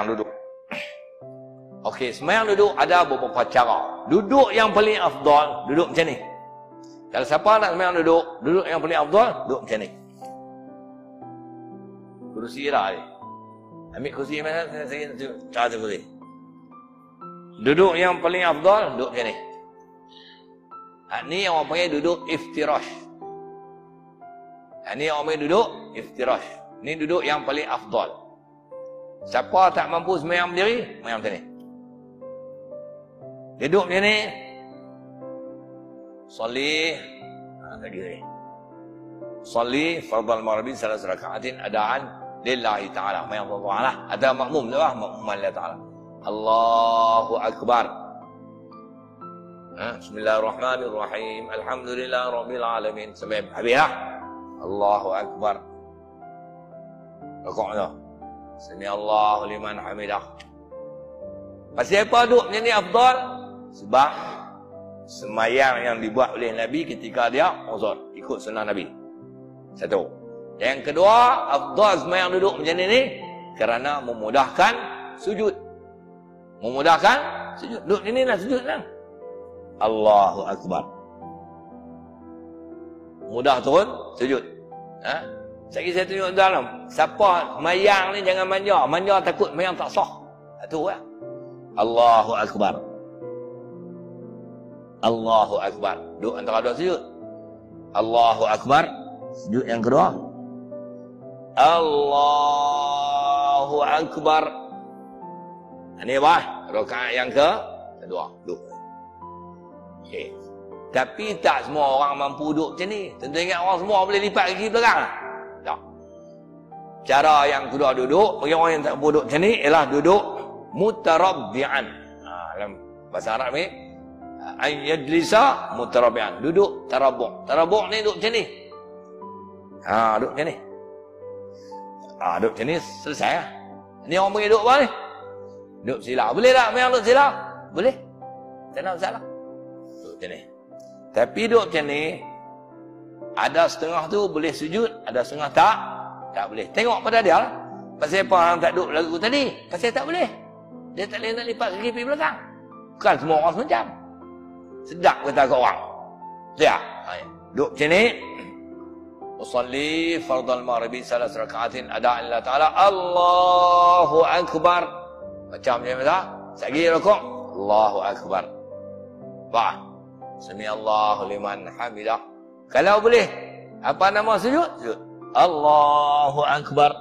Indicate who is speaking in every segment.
Speaker 1: duduk. Okey, sembahyang duduk ada beberapa cara. Duduk yang paling afdal, duduk macam ni. Kalau siapa nak sembahyang duduk, duduk yang paling afdal, duduk macam ni. Kursi dah ni. Ambil kursi mana? Saya cara kursi. Duduk yang paling afdal, duduk macam ni. Ni orang panggil duduk iftirash. Ni orang panggil duduk iftirash. Ni duduk yang paling afdal. Siapa tak mampu sembahyang berdiri, sembahyang macam ni. Duduk macam ni. Salih. Lagi ni. Salih fardal maghribi salat rakaatin adaan lillahi ta'ala. Sembahyang Allah Ta'ala. Ada makmum tu lah. Makmum Allah Ta'ala. Allahu Akbar. Bismillahirrahmanirrahim. Alhamdulillah Rabbil Alamin. Sampai habis lah. Allahu Akbar. Rukuk tu. Sami Allahu liman hamidah. Pasal apa duduk macam ni afdal? Sebab sembahyang yang dibuat oleh Nabi ketika dia uzur, ikut sunnah Nabi. Satu. Yang kedua, afdal sembahyang duduk macam ni kerana memudahkan sujud. Memudahkan sujud. Duduk macam ni lah sujud lah. Allahu Akbar. Mudah turun sujud. Saya tunjuk dalam. Siapa mayang ni jangan manja. Manja takut mayang tak sah. Itu lah. Allahu Akbar. Allahu Akbar. Duduk antara dua sujud. Allahu Akbar. Sujud yang kedua. Allahu Akbar. Ini apa? Rakaat yang kedua. Duduk. Okay. Tapi tak semua orang mampu duduk macam ni. Tentu ingat orang semua boleh lipat kaki belakang. Tak. Cara yang kedua duduk, bagi orang yang tak mampu duduk macam ni, ialah duduk mutarabbi'an. Dalam bahasa Arab ni, an yajlisa mutarabbi'an. Duduk tarabbu'. Tarabbu' ni duduk macam ni. Duduk macam ni. Duduk macam ni, selesai lah. Ni orang panggil duduk apa ni? Duduk sila. Boleh tak memang duduk sila? Boleh. Tak ada masalah. Duduk macam ni. Tapi duduk macam ni, ada setengah tu boleh sujud, ada setengah tak boleh. Tengok pada dia lah. Pasal apa orang tak duduk lagu tadi? Pasal tak boleh. Dia tak boleh nak lipat kaki pergi belakang. Bukan semua orang semacam. Sedap kata kat orang. Lihat. Duduk macam ni. Usalli fardal maghribi salat rakaatin adaan lillahi ta'ala. Allahu Akbar. Macam macam mana? Sekali rukuk. Allahu Akbar. Faham? Sami Allahu liman hamidah. Kalau boleh, apa nama sujud? Sujud. Allahu Akbar.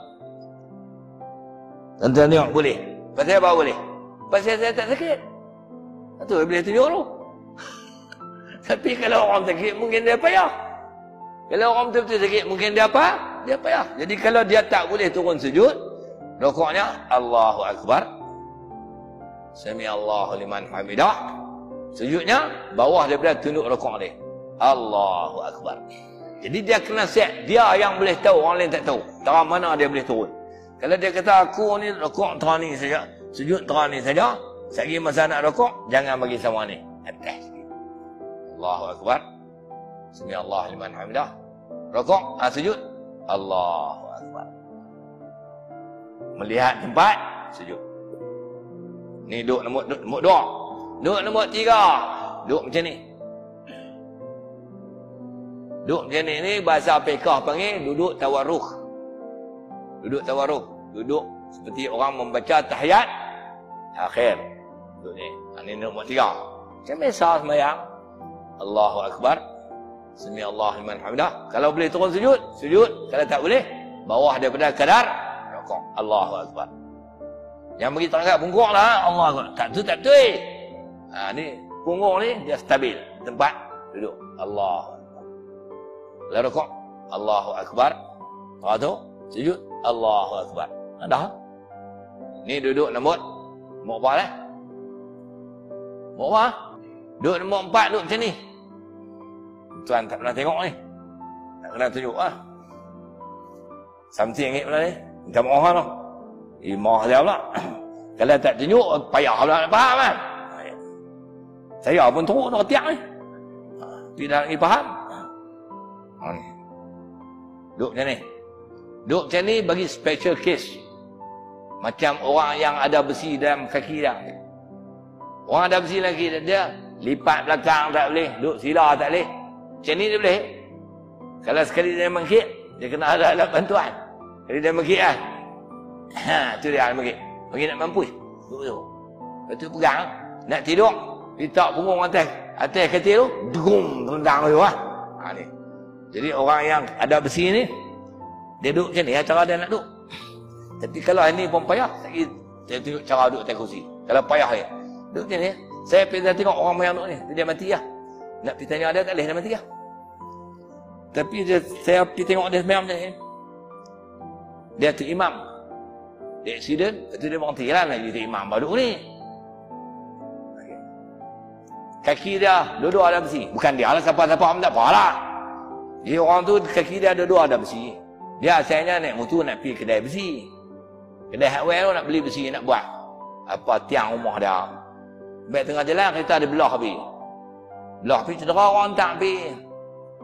Speaker 1: Tuan-tuan tengok boleh. Pasal apa boleh? Pasal saya tak sakit. Itu boleh tunjuk tu. Tapi kalau orang sakit mungkin dia payah. Kalau orang betul-betul sakit mungkin dia apa? Dia payah. Jadi kalau dia tak boleh turun sujud, rukuknya Allahu Akbar. Sami Allahu liman hamidah. Sujudnya bawah daripada tunduk rukuk ni. Allahu Akbar. Jadi dia kena set. Dia yang boleh tahu, orang lain tak tahu. Tara mana dia boleh turun. Kalau dia kata aku ni rukuk tera ni saja, sujud tera ni saja, sekali masa nak rukuk jangan bagi sama ni. Atas sikit. Allahu Akbar. Sami Allah liman hamidah. Rukuk, sujud. Allahu Akbar. Melihat tempat sujud. Ni duduk nombor 2. Duduk nombor 3. Duduk macam ni. Duduk macam ni. Ni bahasa fiqh panggil duduk tawarruk. Duduk tawarruk. Duduk seperti orang membaca tahiyat akhir. Duduk ni. Ini nombor 3. Macam biasa sembahyang. Allahu Akbar. Sami Allah liman hamidah. Kalau boleh turun sujud, sujud. Kalau tak boleh, bawah daripada kadar rukuk. Allahu Akbar. Yang bagi terangkat punggung lah. Allahu Akbar. Tak tu, tak tu. Ni punggung ni dia stabil tempat duduk. Allahu Akbar. Lalu rukuk. Allahu Akbar. Lepas tu sujud. Allahu Akbar. Dah. Ni duduk nombor apa lah? Nombor apa? Duduk nombor 4 duduk macam ni. Tuan tak pernah tengok ni. Tak pernah tunjuk lah. Something ingat pula ni. Minta maaf lah. Maaf dia pula. Kalau tak tunjuk, payah pula nak faham kan? Saya pun teruk nak tiap ni. Tidak lagi faham. Duduk macam ni. Duduk macam ni bagi special case. Macam orang yang ada besi dalam kaki dia. Orang ada besi dalam kaki dia, lipat belakang tak boleh, duduk sila tak boleh. Macam ni dia boleh. Kalau sekali dia mengkit, dia kena ada alat bantuan. Jadi dia mengkit lah. Tu dia mengkit. Bagi nak mampu. Duduk tu. Lepas tu pegang. Nak tidur, letak punggung atas katil tu, degum, tendang tu lah. Ni. Jadi orang yang ada besi ni, dia duduk macam ni lah cara dia nak duduk. Tapi kalau ni pun payah, saya tunjuk cara duduk atas kursi. Kalau payah ni, duduk macam ni. Saya pergi tengok orang yang duduk ni, dia mati lah. Nak pergi tanya dia, tak boleh, dia mati lah. Tapi saya pergi tengok dia semayang macam ni. Dia tu imam. Dia accident, lepas tu dia berhenti lah nak jadi imam baru ni. Kaki dia dua-dua ada besi. Bukan dia lah, siapa-siapa pun tak apa lah. Jadi orang tu kaki dia dua-dua ada besi. Dia asalnya naik motor nak pergi kedai besi. Kedai hardware tu nak beli besi, nak buat apa tiang rumah dia. Baik tengah jalan kereta ada belah habis. Belah habis cedera orang tak habis.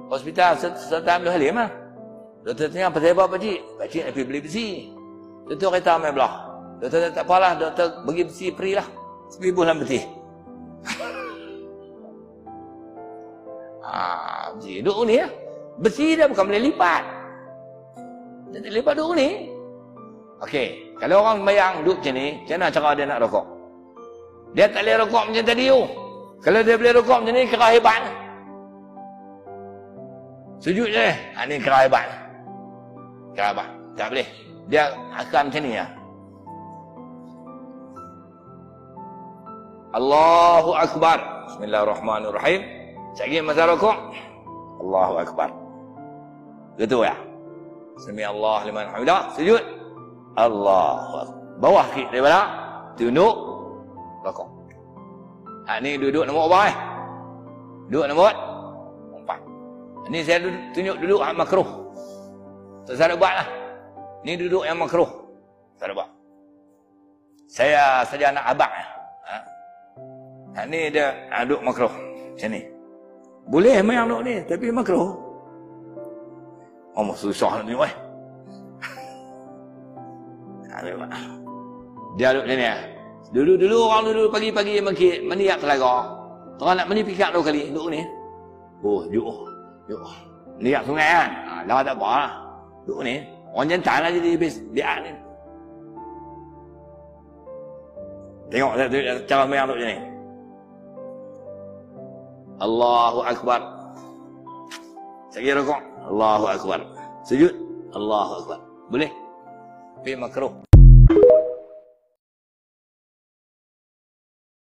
Speaker 1: Hospital serta ambil halim lah. Doktor tanya pasal apa pakcik? Pakcik nak pergi beli besi. Doktor kereta ambil belah. Doktor tak apalah, doktor bagi besi free lah. RM1,000 lebih. Besi duduk ni lah. Besi dia bukan boleh lipat. Dia tak lipat duduk ni. Okey, kalau orang bayang duduk macam ni, macam mana cara dia nak rokok? Dia tak boleh rokok macam tadi tu. Kalau dia boleh rokok macam ni, kira hebat. Sujud je. Ni kira hebat. Kira hebat. Tak boleh. Dia akan macam ni lah. Allahu Akbar. Bismillahirrahmanirrahim. Sekali masa rokok. Allahu Akbar. Gitu ya. Sami-Allah liman hamidah. Sujud. Allahu Akbar. Bawah sikit daripada tunduk rokok. Ni duduk nombor berapa eh? Duduk nombor 4. Ni saya tunjuk duduk yang makruh. Tak saya buat lah. Ni duduk yang makruh. Saya buat. Saya saja anak abang. Ni dia duduk makruh. Macam ni. Boleh memang duduk ni, tapi makruh. Susah nak tengok Dia duduk macam ni. Dulu orang dulu pagi-pagi meniap telaga. Orang nak meni pikak 2 kali. Duduk ni. Duduk. Niap sungai kan. Dah tak apa lah. Duduk ni. Orang jantan lah jadi biar ni. Tengok cara memang duduk macam ni. Allahu Akbar. Sekali rokok. Allahu Akbar. Sujud. Allahu Akbar. Boleh? Tapi makruh.